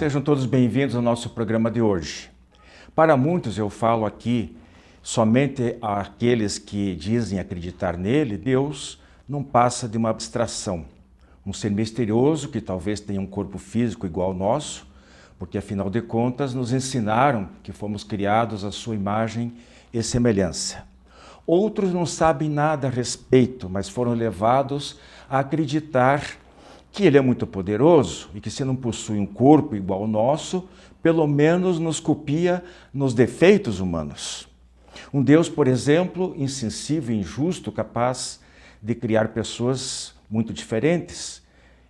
Sejam todos bem-vindos ao nosso programa de hoje. Para muitos eu falo aqui, somente aqueles que dizem acreditar nele, Deus não passa de uma abstração. Um ser misterioso que talvez tenha um corpo físico igual ao nosso, porque afinal de contas nos ensinaram que fomos criados à sua imagem e semelhança. Outros não sabem nada a respeito, mas foram levados a acreditar que ele é muito poderoso e que se não possui um corpo igual ao nosso, pelo menos nos copia nos defeitos humanos. Um Deus, por exemplo, insensível e injusto, capaz de criar pessoas muito diferentes,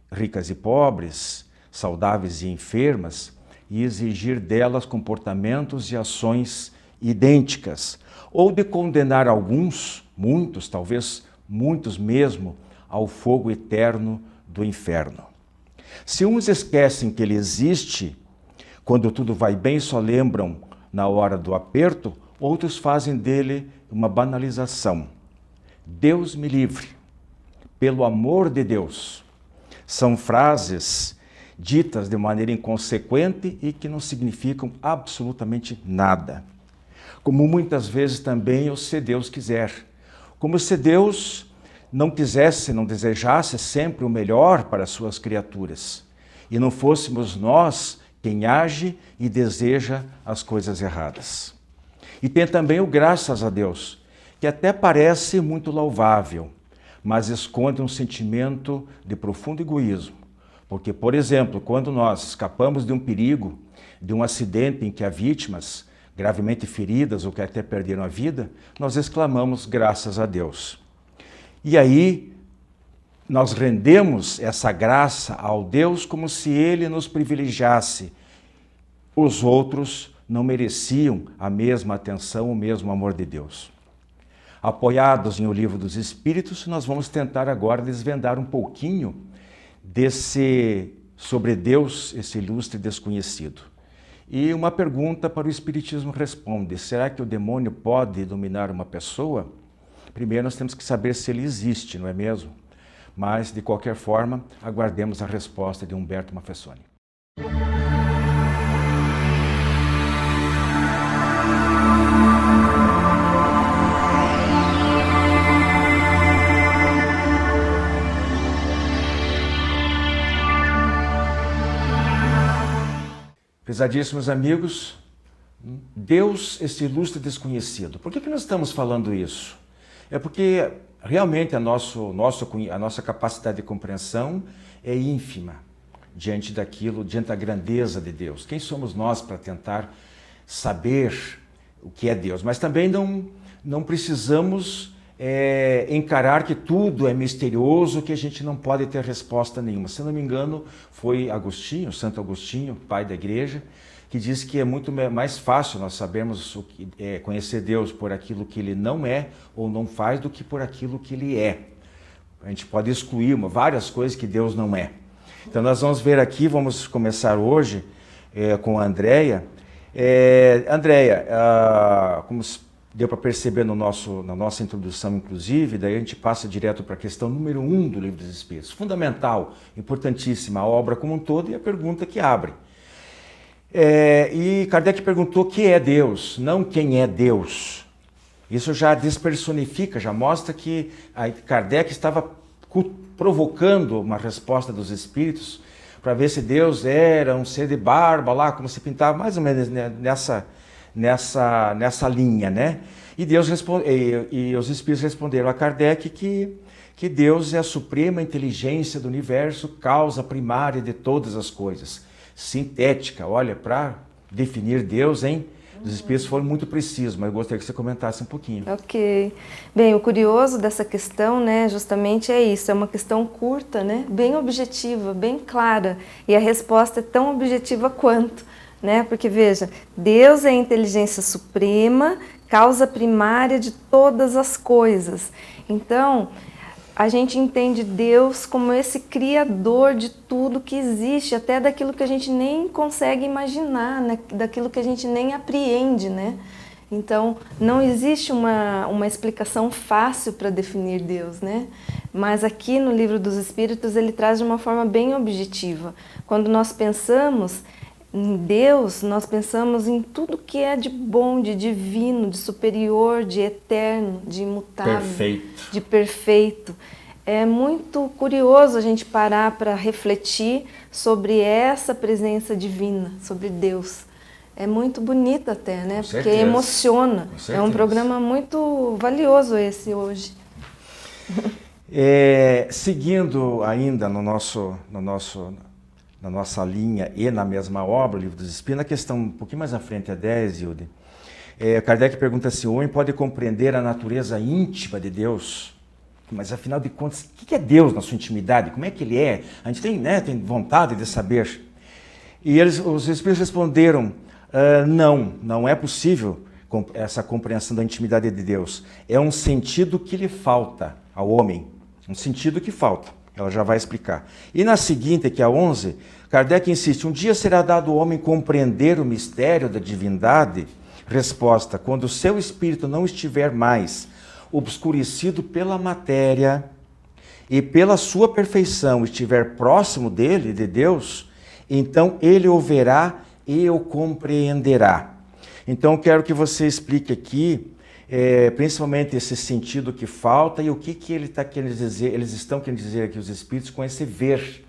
ricas e pobres, saudáveis e enfermas, e exigir delas comportamentos e ações idênticas, ou de condenar alguns, muitos, talvez muitos mesmo, ao fogo eterno do inferno. Se uns esquecem que ele existe, quando tudo vai bem só lembram na hora do aperto, outros fazem dele uma banalização. Deus me livre, pelo amor de Deus. São frases ditas de maneira inconsequente e que não significam absolutamente nada. Como muitas vezes também o se Deus quiser. Como se Deus não quisesse, não desejasse sempre o melhor para as suas criaturas. E não fôssemos nós quem age e deseja as coisas erradas. E tem também o graças a Deus, que até parece muito louvável, mas esconde um sentimento de profundo egoísmo. Porque, por exemplo, quando nós escapamos de um perigo, de um acidente em que há vítimas gravemente feridas ou que até perderam a vida, nós exclamamos graças a Deus. E aí nós rendemos essa graça ao Deus como se Ele nos privilegiasse. Os outros não mereciam a mesma atenção, o mesmo amor de Deus. Apoiados em O Livro dos Espíritos, nós vamos tentar agora desvendar um pouquinho sobre Deus, esse ilustre desconhecido. E uma pergunta para o Espiritismo responde: será que o demônio pode dominar uma pessoa? Primeiro nós temos que saber se ele existe, não é mesmo? Mas, de qualquer forma, aguardemos a resposta de Humberto Maffesoni. Prezadíssimos amigos, Deus, esse ilustre desconhecido. Por que nós estamos falando isso? É porque realmente a nossa capacidade de compreensão é ínfima diante da grandeza de Deus. Quem somos nós para tentar saber o que é Deus? Mas também não precisamos encarar que tudo é misterioso, que a gente não pode ter resposta nenhuma. Se não me engano, foi Agostinho, Santo Agostinho, pai da igreja, que disse que é muito mais fácil nós sabermos conhecer Deus por aquilo que Ele não é ou não faz do que por aquilo que Ele é. A gente pode excluir várias coisas que Deus não é. Então nós vamos ver aqui, vamos começar hoje com a Andréia. Andréia, como deu para perceber na nossa introdução, inclusive, daí a gente passa direto para a questão número 1 do Livro dos Espíritos. Fundamental, importantíssima, a obra como um todo e a pergunta que abre. E Kardec perguntou o que é Deus, não quem é Deus. Isso já despersonifica, já mostra que Kardec estava provocando uma resposta dos espíritos para ver se Deus era um ser de barba lá, como se pintava, mais ou menos nessa linha, né? E os espíritos responderam a Kardec que Deus é a suprema inteligência do universo, causa primária de todas as coisas. Sintética, olha, para definir Deus, hein? Os espíritos foram muito precisos, mas eu gostaria que você comentasse um pouquinho. Ok. Bem, o curioso dessa questão, né, justamente é isso, é uma questão curta, né, bem objetiva, bem clara, e a resposta é tão objetiva quanto, né, porque veja, Deus é a inteligência suprema, causa primária de todas as coisas. Então, a gente entende Deus como esse criador de tudo que existe, até daquilo que a gente nem consegue imaginar, né? Daquilo que a gente nem apreende, né? Então, não existe uma explicação fácil para definir Deus, né? Mas aqui no Livro dos Espíritos ele traz de uma forma bem objetiva. Quando nós pensamos Em Deus, nós pensamos em tudo que é de bom, de divino, de superior, de eterno, de imutável, perfeito. de perfeito. É muito curioso a gente parar para refletir sobre essa presença divina, sobre Deus. É muito bonito até, né? Porque emociona. É um programa muito valioso esse hoje. Seguindo ainda na nossa linha e na mesma obra, o Livro dos Espíritos, na questão um pouquinho mais à frente, a 10, Hilde, Kardec pergunta se o homem pode compreender a natureza íntima de Deus. Mas afinal de contas, o que é Deus na sua intimidade? Como é que ele é? A gente tem, né, tem vontade de saber. E os Espíritos responderam, não é possível essa compreensão da intimidade de Deus. É um sentido que lhe falta ao homem. Um sentido que falta. Ela já vai explicar. E na seguinte, que é a 11, Kardec insiste, um dia será dado ao homem compreender o mistério da divindade? Resposta, quando o seu espírito não estiver mais obscurecido pela matéria e pela sua perfeição estiver próximo dele, de Deus, então ele o verá e o compreenderá. Então quero que você explique aqui, principalmente esse sentido que falta e o que ele está querendo dizer, eles estão querendo dizer aqui, os espíritos, com esse ver.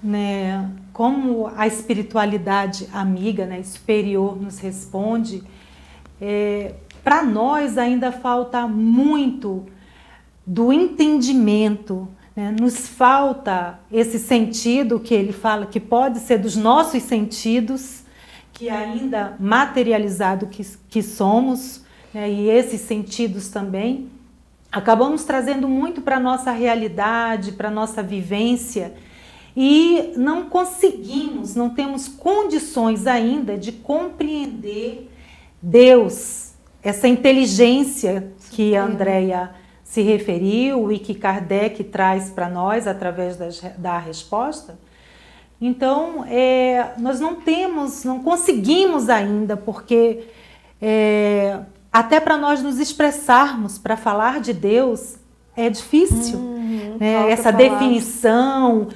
Né? Como a espiritualidade amiga, né, superior nos responde, para nós ainda falta muito do entendimento, né? Nos falta esse sentido que ele fala que pode ser dos nossos sentidos, que ainda materializado que somos, né? E esses sentidos também acabamos trazendo muito para a nossa realidade, para a nossa vivência, e não conseguimos, não temos condições ainda de compreender Deus, essa inteligência que a Andréia se referiu e que Kardec traz para nós através da resposta. Então, nós não conseguimos ainda, porque até para nós nos expressarmos, para falar de Deus, é difícil. Né? Essa definição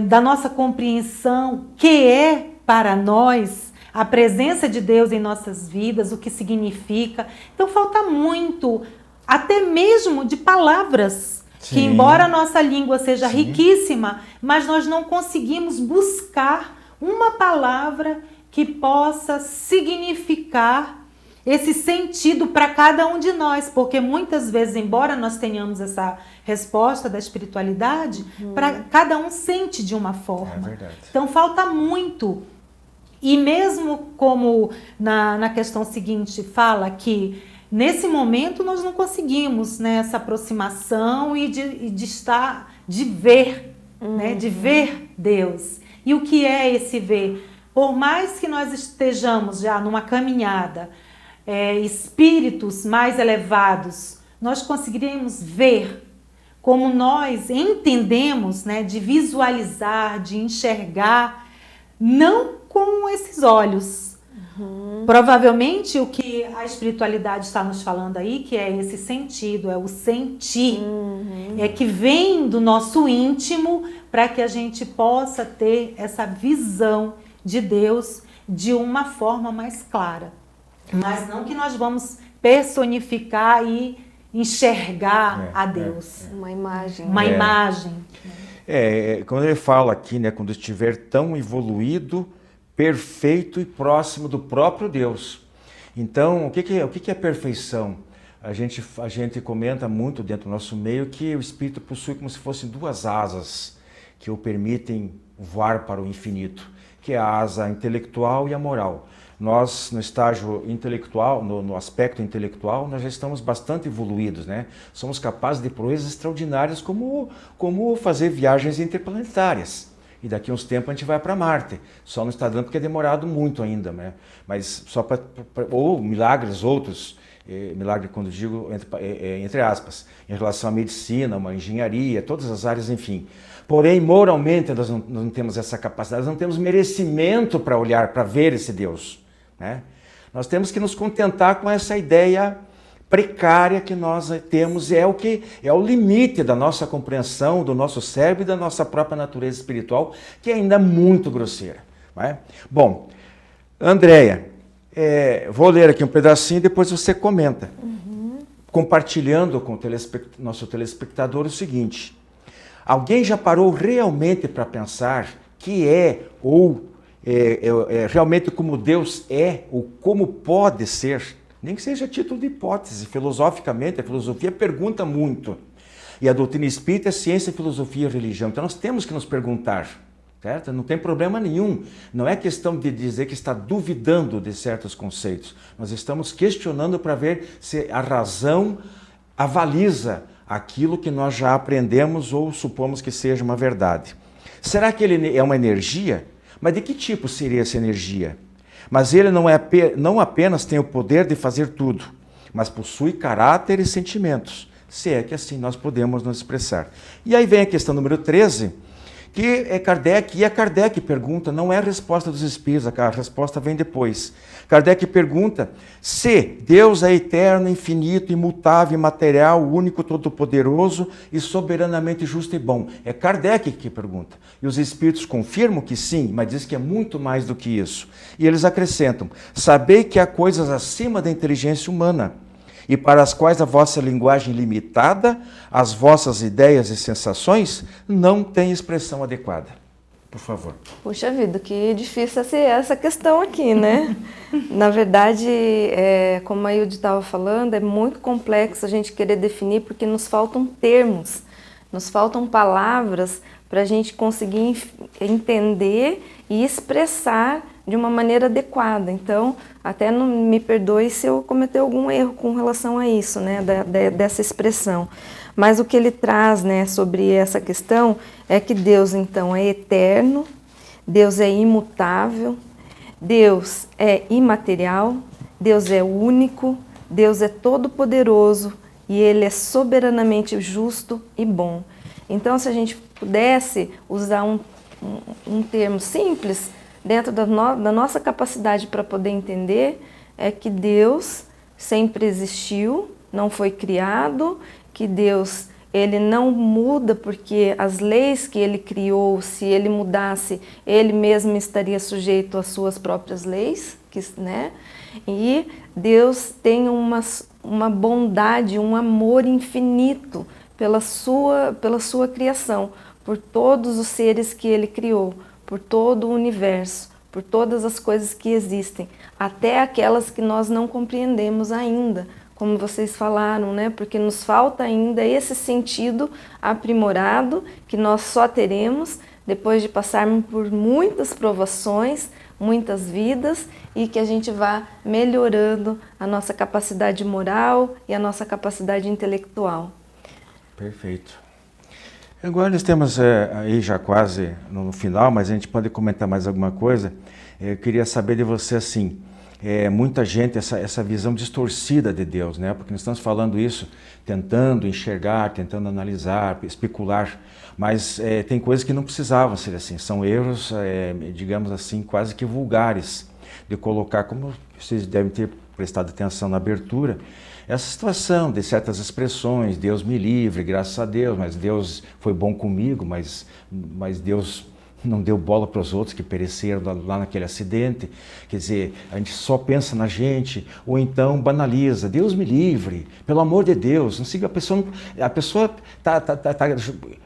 da nossa compreensão, que é para nós a presença de Deus em nossas vidas, o que significa. Então falta muito, até mesmo de palavras, sim, que embora a nossa língua seja sim, riquíssima, mas nós não conseguimos buscar uma palavra que possa significar esse sentido para cada um de nós, porque muitas vezes, embora nós tenhamos essa resposta da espiritualidade, para cada um sente de uma forma. É verdade. Então falta muito. E mesmo como na questão seguinte fala que nesse momento nós não conseguimos, né, essa aproximação e de ver, né, de ver Deus. E o que é esse ver? Por mais que nós estejamos já numa caminhada, espíritos mais elevados, nós conseguiríamos ver como nós entendemos, né, de visualizar, de enxergar, não com esses olhos. Provavelmente o que a espiritualidade está nos falando aí, que é esse sentido, é o sentir, é que vem do nosso íntimo para que a gente possa ter essa visão de Deus de uma forma mais clara. Mas não que nós vamos personificar e enxergar a Deus. Uma imagem. Uma imagem. Quando ele fala aqui, né, quando estiver tão evoluído, perfeito e próximo do próprio Deus. Então, o que é perfeição? A gente comenta muito dentro do nosso meio que o espírito possui como se fossem duas asas que o permitem voar para o infinito, que é a asa intelectual e a moral. Nós, no estágio intelectual, no aspecto intelectual, nós já estamos bastante evoluídos, né? Somos capazes de proezas extraordinárias como fazer viagens interplanetárias. E daqui a uns tempos a gente vai para Marte. Só não está dando porque é demorado muito ainda, né? Mas só ou milagres outros, milagre quando digo entre aspas, em relação à medicina, uma engenharia, todas as áreas, enfim. Porém, moralmente nós não temos essa capacidade, nós não temos merecimento para olhar, para ver esse Deus, né? Nós temos que nos contentar com essa ideia precária que nós temos, é o limite da nossa compreensão, do nosso cérebro e da nossa própria natureza espiritual, que é ainda muito grosseira. Não é? Bom, Andréia, vou ler aqui um pedacinho e depois você comenta. Compartilhando com o nosso telespectador o seguinte: alguém já parou realmente para pensar que realmente como Deus é, ou como pode ser? Nem que seja título de hipótese. Filosoficamente, a filosofia pergunta muito. E a doutrina espírita é ciência, filosofia e religião. Então nós temos que nos perguntar, certo? Não tem problema nenhum. Não é questão de dizer que está duvidando de certos conceitos. Nós estamos questionando para ver se a razão avaliza aquilo que nós já aprendemos ou supomos que seja uma verdade. Será que ele é uma energia? Mas de que tipo seria essa energia? Mas ele não apenas tem o poder de fazer tudo, mas possui caráter e sentimentos, se é que assim nós podemos nos expressar. E aí vem a questão número 13, que é Kardec, e a Kardec pergunta, não é a resposta dos espíritos, a resposta vem depois. Kardec pergunta se Deus é eterno, infinito, imutável, imaterial, único, todo-poderoso e soberanamente justo e bom. É Kardec que pergunta. E os espíritos confirmam que sim, mas diz que é muito mais do que isso. E eles acrescentam: sabei que há coisas acima da inteligência humana, e para as quais a vossa linguagem limitada, as vossas ideias e sensações, não têm expressão adequada. Por favor. Puxa vida, que difícil essa questão aqui, né? Na verdade, como a Hilde estava falando, é muito complexo a gente querer definir, porque nos faltam termos, nos faltam palavras para a gente conseguir entender e expressar de uma maneira adequada. Então, até não me perdoe se eu cometer algum erro com relação a isso, né, dessa expressão. Mas o que ele traz, né, sobre essa questão é que Deus, então, é eterno, Deus é imutável, Deus é imaterial, Deus é único, Deus é todo-poderoso e Ele é soberanamente justo e bom. Então, se a gente pudesse usar um termo simples, dentro da nossa capacidade para poder entender, é que Deus sempre existiu, não foi criado, que Deus ele não muda porque as leis que ele criou, se ele mudasse, ele mesmo estaria sujeito às suas próprias leis, né? E Deus tem uma bondade, um amor infinito pela sua criação, por todos os seres que ele criou, por todo o universo, por todas as coisas que existem, até aquelas que nós não compreendemos ainda, como vocês falaram, né? Porque nos falta ainda esse sentido aprimorado que nós só teremos depois de passarmos por muitas provações, muitas vidas, e que a gente vá melhorando a nossa capacidade moral e a nossa capacidade intelectual. Perfeito. Agora nós temos aí já quase no final, mas a gente pode comentar mais alguma coisa. Eu queria saber de você assim, muita gente, essa visão distorcida de Deus, né? Porque nós estamos falando isso, tentando enxergar, tentando analisar, especular, mas tem coisas que não precisavam ser assim, são erros, digamos assim, quase que vulgares, de colocar, como vocês devem ter prestado atenção na abertura, essa situação de certas expressões, Deus me livre, graças a Deus, mas Deus foi bom comigo, mas Deus não deu bola para os outros que pereceram lá naquele acidente. Quer dizer, a gente só pensa na gente, ou então banaliza, Deus me livre, pelo amor de Deus. Não siga, a pessoa está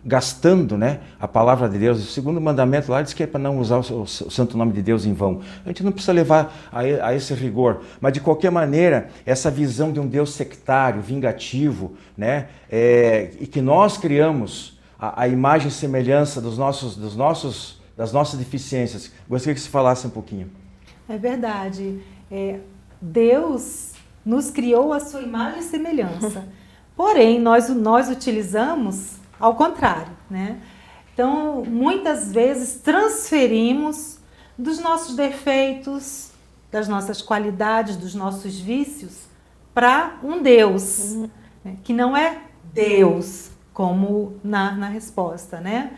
gastando, né, a palavra de Deus. O segundo mandamento lá diz que é para não usar o santo nome de Deus em vão. A gente não precisa levar a esse rigor, mas de qualquer maneira, essa visão de um Deus sectário, vingativo, né, e que nós criamos a imagem e semelhança das nossas deficiências. Gostaria que você falasse um pouquinho. É verdade. Deus nos criou a sua imagem e semelhança. Porém, nós utilizamos ao contrário, né? Então, muitas vezes transferimos dos nossos defeitos, das nossas qualidades, dos nossos vícios, para um Deus, né? Que não é Deus, como na resposta, né?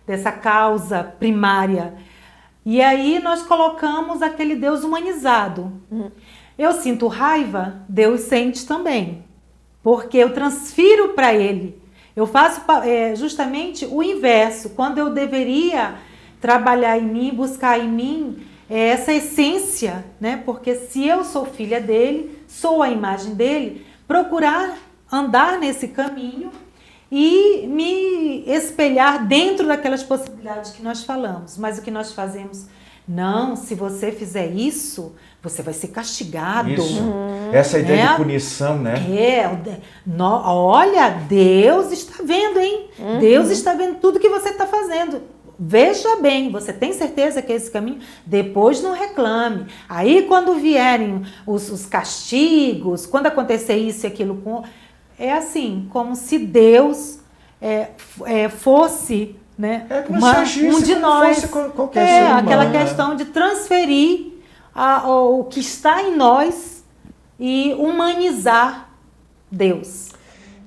Dessa causa primária. E aí nós colocamos aquele Deus humanizado. Eu sinto raiva, Deus sente também. porque eu transfiro para ele. Eu faço justamente o inverso. Quando eu deveria trabalhar em mim, buscar em mim essa essência, né? Porque se eu sou filha dele, sou a imagem dele, procurar andar nesse caminho e me espelhar dentro daquelas possibilidades que nós falamos. Mas o que nós fazemos? Não, se você fizer isso, você vai ser castigado. Isso. Essa ideia de punição, né? Olha, Deus está vendo, hein? Deus está vendo tudo que você está fazendo. Veja bem, você tem certeza que é esse caminho? Depois não reclame. Aí quando vierem os castigos, quando acontecer isso e aquilo, é assim, como se Deus fosse, né, um de nós. Aquela questão de transferir o que está em nós e humanizar Deus.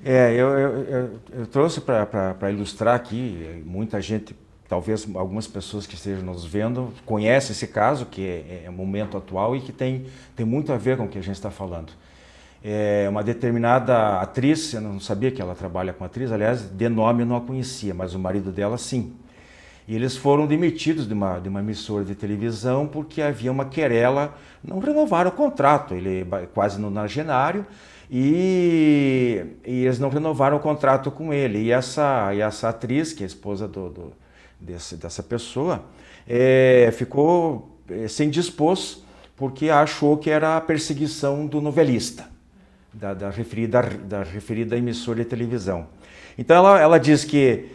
Eu trouxe para ilustrar aqui, muita gente, talvez algumas pessoas que estejam nos vendo, conhecem esse caso, que é um momento atual e que tem muito a ver com o que a gente está falando. Uma determinada atriz, eu não sabia que ela trabalha com atriz, aliás, de nome eu não a conhecia, mas o marido dela sim. E eles foram demitidos de uma emissora de televisão porque havia uma querela, não renovaram o contrato, ele quase nonagenário, e eles não renovaram o contrato com ele. E essa atriz, que é a esposa dessa pessoa, ficou sem dispor porque achou que era a perseguição do novelista, da referida emissora de televisão. Então ela diz que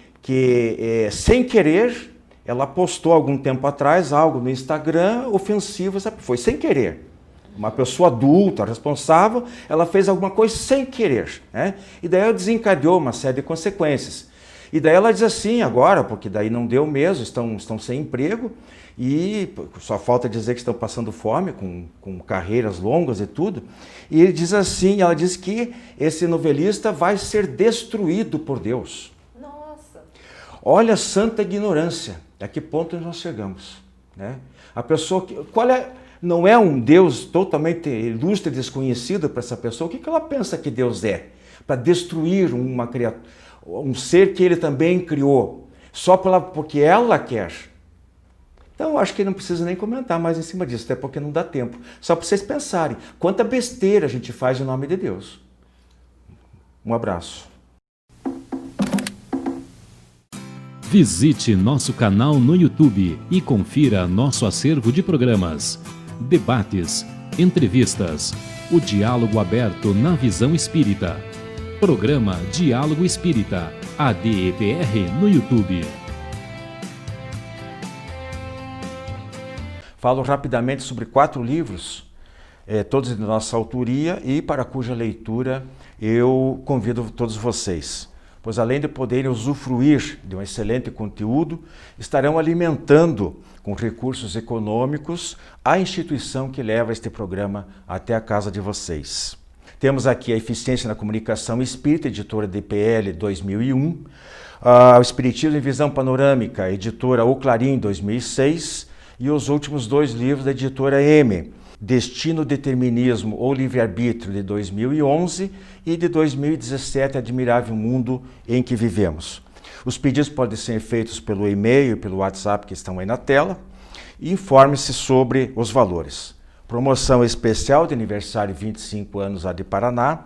sem querer, ela postou algum tempo atrás algo no Instagram ofensivo, sabe? Foi sem querer. Uma pessoa adulta, responsável, ela fez alguma coisa sem querer, né? E daí ela desencadeou uma série de consequências. E daí ela diz assim agora, porque daí não deu mesmo, estão sem emprego, e só falta dizer que estão passando fome, com carreiras longas e tudo. E ele diz assim, ela diz que esse novelista vai ser destruído por Deus. Nossa! Olha a santa ignorância, a que ponto nós chegamos, né? A pessoa não é um Deus totalmente ilustre e desconhecido para essa pessoa, o que ela pensa que Deus é? Para destruir uma criatura, um ser que ele também criou, só porque ela quer. Então, acho que não precisa nem comentar mais em cima disso, até porque não dá tempo. Só para vocês pensarem, quanta besteira a gente faz em nome de Deus. Um abraço. Visite nosso canal no YouTube e confira nosso acervo de programas, debates, entrevistas, o diálogo aberto na visão espírita. Programa Diálogo Espírita, ADEPR no YouTube. Falo rapidamente sobre 4 livros, todos de nossa autoria, e para cuja leitura eu convido todos vocês. Pois além de poderem usufruir de um excelente conteúdo, estarão alimentando com recursos econômicos a instituição que leva este programa até a casa de vocês. Temos aqui a Eficiência na Comunicação Espírita, editora DPL 2001, o Espiritismo em Visão Panorâmica, editora O Clarim 2006, e os últimos 2 livros da editora M, Destino, Determinismo ou Livre-Arbítrio, de 2011, e de 2017, Admirável Mundo em que Vivemos. Os pedidos podem ser feitos pelo e-mail e pelo WhatsApp que estão aí na tela. E informe-se sobre os valores. Promoção especial de aniversário 25 anos lá de Paraná,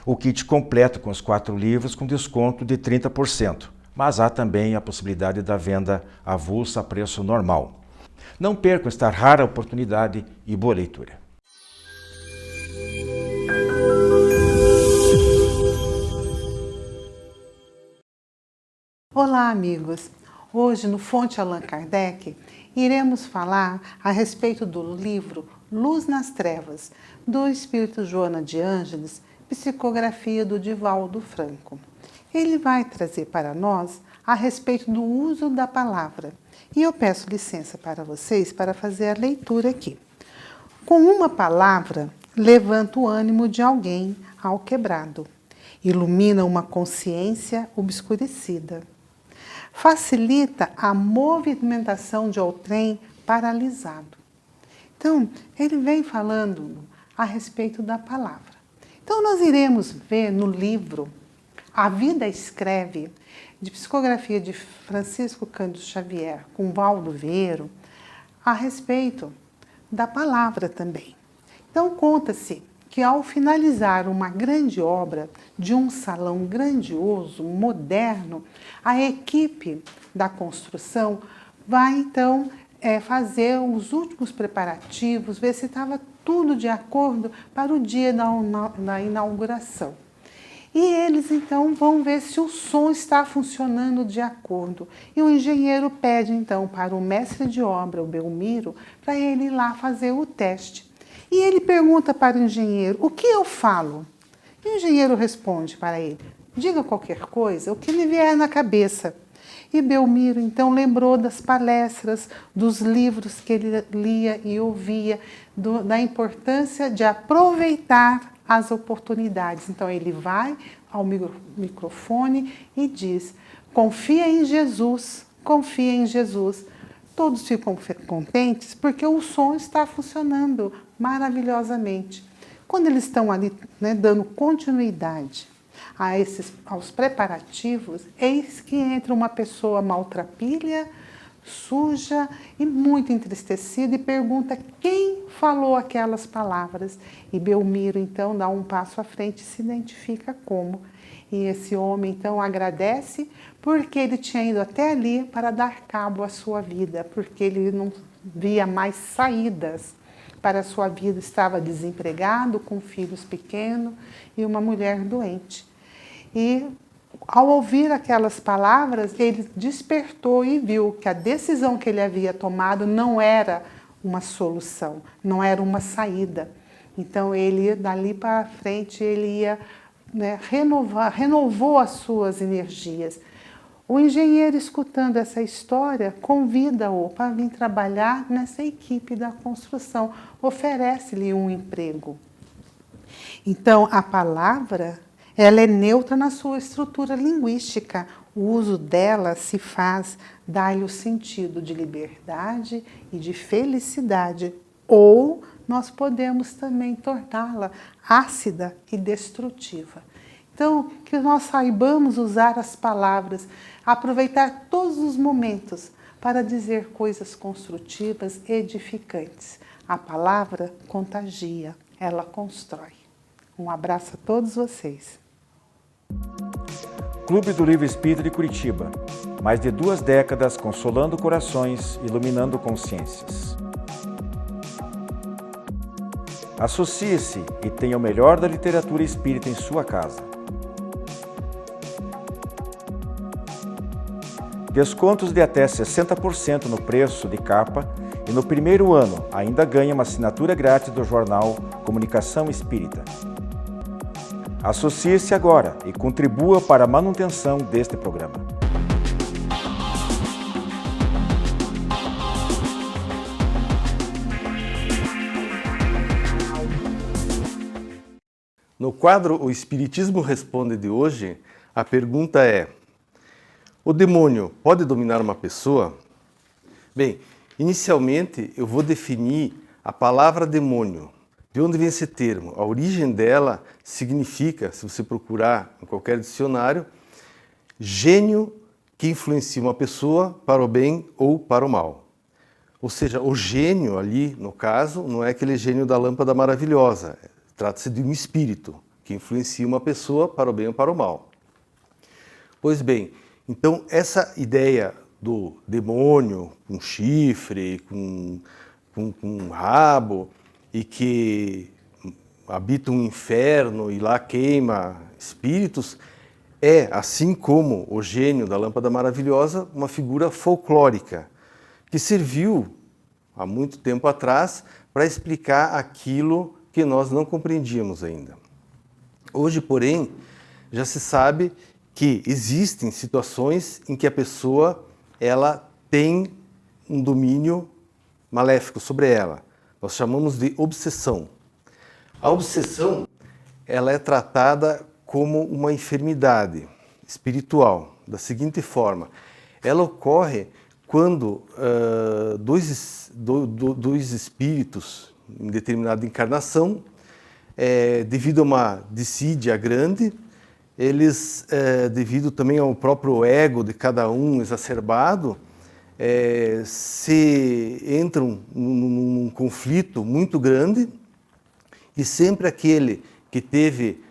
o kit completo com os 4 livros com desconto de 30%. Mas há também a possibilidade da venda avulsa a preço normal. Não percam esta rara oportunidade e boa leitura. Olá, amigos! Hoje, no Fonte Allan Kardec, iremos falar a respeito do livro Luz nas Trevas, do Espírito Joana de Ângeles, psicografia do Divaldo Franco. Ele vai trazer para nós a respeito do uso da palavra. E eu peço licença para vocês para fazer a leitura aqui. Com uma palavra, levanta o ânimo de alguém ao quebrado. Ilumina uma consciência obscurecida. Facilita a movimentação de outrem paralisado. Então, ele vem falando a respeito da palavra. Então nós iremos ver no livro A Vida Escreve, de psicografia de Francisco Cândido Xavier, com Valdo Vieiro, a respeito da palavra também. Então conta-se que ao finalizar uma grande obra de um salão grandioso, moderno, a equipe da construção vai então fazer os últimos preparativos, ver se estava tudo de acordo para o dia da inauguração. E eles então vão ver se o som está funcionando de acordo. E o engenheiro pede então para o mestre de obra, o Belmiro, para ele ir lá fazer o teste. E ele pergunta para o engenheiro: o que eu falo? E o engenheiro responde para ele: diga qualquer coisa, o que lhe vier na cabeça. E Belmiro então lembrou das palestras, dos livros que ele lia e ouvia, da importância de aproveitar as oportunidades. Então ele vai ao microfone e diz: confia em Jesus, confia em Jesus. Todos ficam contentes porque o som está funcionando maravilhosamente. Quando eles estão ali, dando continuidade aos preparativos, eis que entra uma pessoa maltrapilha, suja e muito entristecida e pergunta quem falou aquelas palavras. E Belmiro então dá um passo à frente e se identifica como. E esse homem então agradece porque ele tinha ido até ali para dar cabo à sua vida, porque ele não via mais saídas para a sua vida, estava desempregado, com filhos pequenos e uma mulher doente. E ao ouvir aquelas palavras, ele despertou e viu que a decisão que ele havia tomado não era uma solução, não era uma saída. Então ele, dali para frente, ele ia renovou as suas energias. O engenheiro, escutando essa história, convida-o para vir trabalhar nessa equipe da construção, oferece-lhe um emprego. Então, a palavra, ela é neutra na sua estrutura linguística. O uso dela se faz dar-lhe o sentido de liberdade e de felicidade, ou nós podemos também torná-la ácida e destrutiva. Então, que nós saibamos usar as palavras, aproveitar todos os momentos para dizer coisas construtivas, edificantes. A palavra contagia, ela constrói. Um abraço a todos vocês. Clube do Livro Espírita de Curitiba. Mais de 2 décadas consolando corações, iluminando consciências. Associe-se e tenha o melhor da literatura espírita em sua casa. Descontos de até 60% no preço de capa e no primeiro ano ainda ganha uma assinatura grátis do jornal Comunicação Espírita. Associe-se agora e contribua para a manutenção deste programa. No quadro O Espiritismo Responde de hoje, a pergunta é: o demônio pode dominar uma pessoa? Bem, inicialmente eu vou definir a palavra demônio. De onde vem esse termo? A origem dela significa, se você procurar em qualquer dicionário, gênio que influencia uma pessoa para o bem ou para o mal. Ou seja, o gênio ali, no caso, não é aquele gênio da lâmpada maravilhosa. Trata-se de um espírito que influencia uma pessoa para o bem ou para o mal. Pois bem, então essa ideia do demônio com chifre, com um rabo e que habita um inferno e lá queima espíritos, é, assim como o gênio da lâmpada maravilhosa, uma figura folclórica que serviu há muito tempo atrás para explicar aquilo que nós não compreendíamos ainda. Hoje, porém, já se sabe que existem situações em que a pessoa ela tem um domínio maléfico sobre ela. Nós chamamos de obsessão. A obsessão ela é tratada como uma enfermidade espiritual, da seguinte forma: ela ocorre quando dois espíritos, em determinada encarnação, devido a uma dissídia grande, eles, devido também ao próprio ego de cada um exacerbado, se entram num conflito muito grande, e sempre aquele que teve,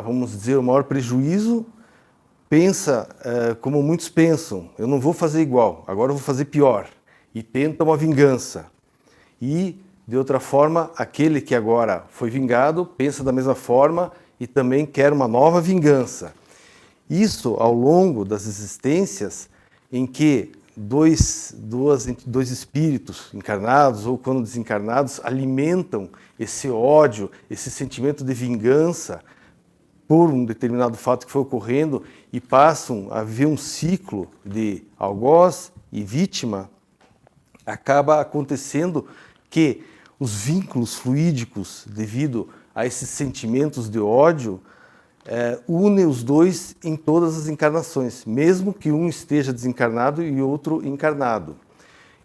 vamos dizer, o maior prejuízo, pensa como muitos pensam: eu não vou fazer igual, agora eu vou fazer pior, e tenta uma vingança. E, de outra forma, aquele que agora foi vingado pensa da mesma forma e também quer uma nova vingança. Isso ao longo das existências em que dois espíritos encarnados ou quando desencarnados alimentam esse ódio, esse sentimento de vingança por um determinado fato que foi ocorrendo e passam a viver um ciclo de algoz e vítima, acaba acontecendo que os vínculos fluídicos devido a esses sentimentos de ódio unem os dois em todas as encarnações, mesmo que um esteja desencarnado e outro encarnado.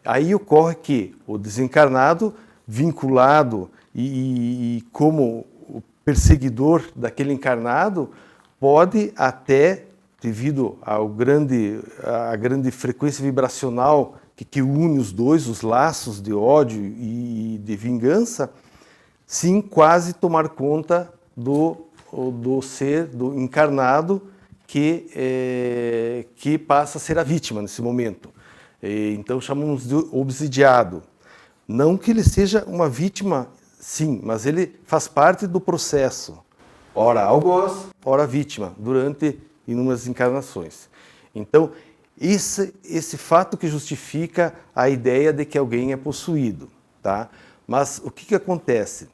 Aí ocorre que o desencarnado, vinculado e como o perseguidor daquele encarnado, pode até, devido à grande frequência vibracional que une os dois, os laços de ódio e de vingança, sim, quase tomar conta do ser, do encarnado que passa a ser a vítima nesse momento. Então chamamos de obsidiado. Não que ele seja uma vítima, sim, mas ele faz parte do processo. Ora algoz, ora vítima, durante inúmeras encarnações. Então, esse fato que justifica a ideia de que alguém é possuído. Tá? Mas o que acontece?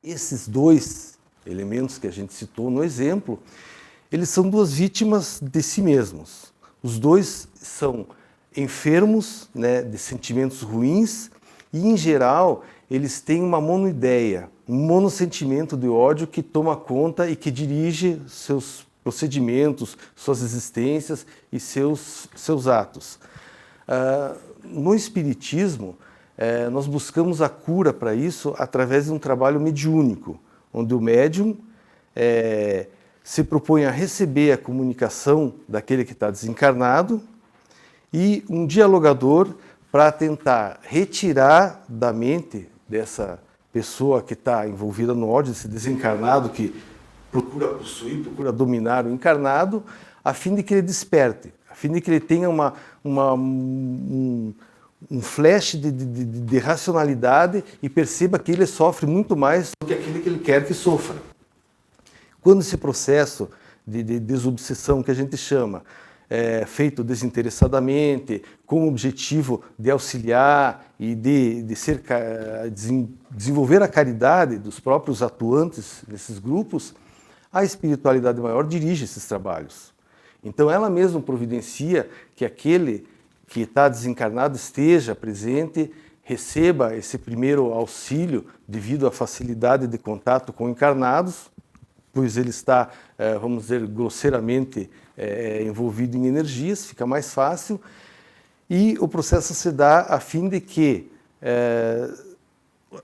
Esses dois elementos que a gente citou no exemplo, eles são duas vítimas de si mesmos. Os dois são enfermos, né, de sentimentos ruins e, em geral, eles têm uma monoideia, um monossentimento de ódio que toma conta e que dirige seus procedimentos, suas existências e seus atos. No Espiritismo, nós buscamos a cura para isso através de um trabalho mediúnico, onde o médium se propõe a receber a comunicação daquele que está desencarnado e um dialogador para tentar retirar da mente dessa pessoa que está envolvida no ódio, desse desencarnado que procura possuir, procura dominar o encarnado, a fim de que ele desperte, a fim de que ele tenha um flash de racionalidade e perceba que ele sofre muito mais do que aquele que ele quer que sofra. Quando esse processo de desobsessão, que a gente chama, é feito desinteressadamente, com o objetivo de auxiliar e de desenvolver a caridade dos próprios atuantes desses grupos, a espiritualidade maior dirige esses trabalhos. Então ela mesma providencia que aquele que está desencarnado esteja presente, receba esse primeiro auxílio devido à facilidade de contato com encarnados, pois ele está, vamos dizer, grosseiramente envolvido em energias, fica mais fácil, e o processo se dá a fim de que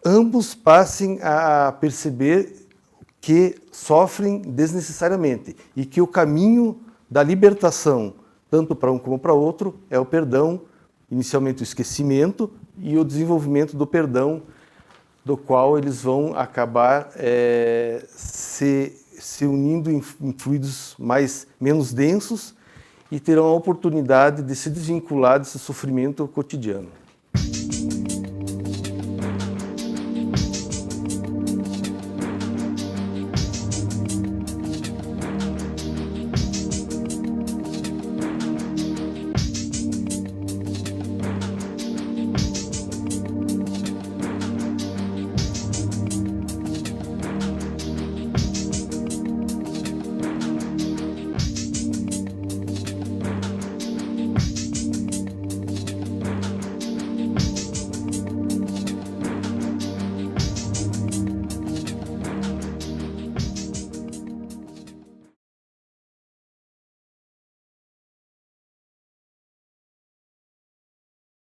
ambos passem a perceber que sofrem desnecessariamente e que o caminho da libertação, tanto para um como para outro, é o perdão, inicialmente o esquecimento e o desenvolvimento do perdão, do qual eles vão acabar se unindo em fluidos menos densos e terão a oportunidade de se desvincular desse sofrimento cotidiano.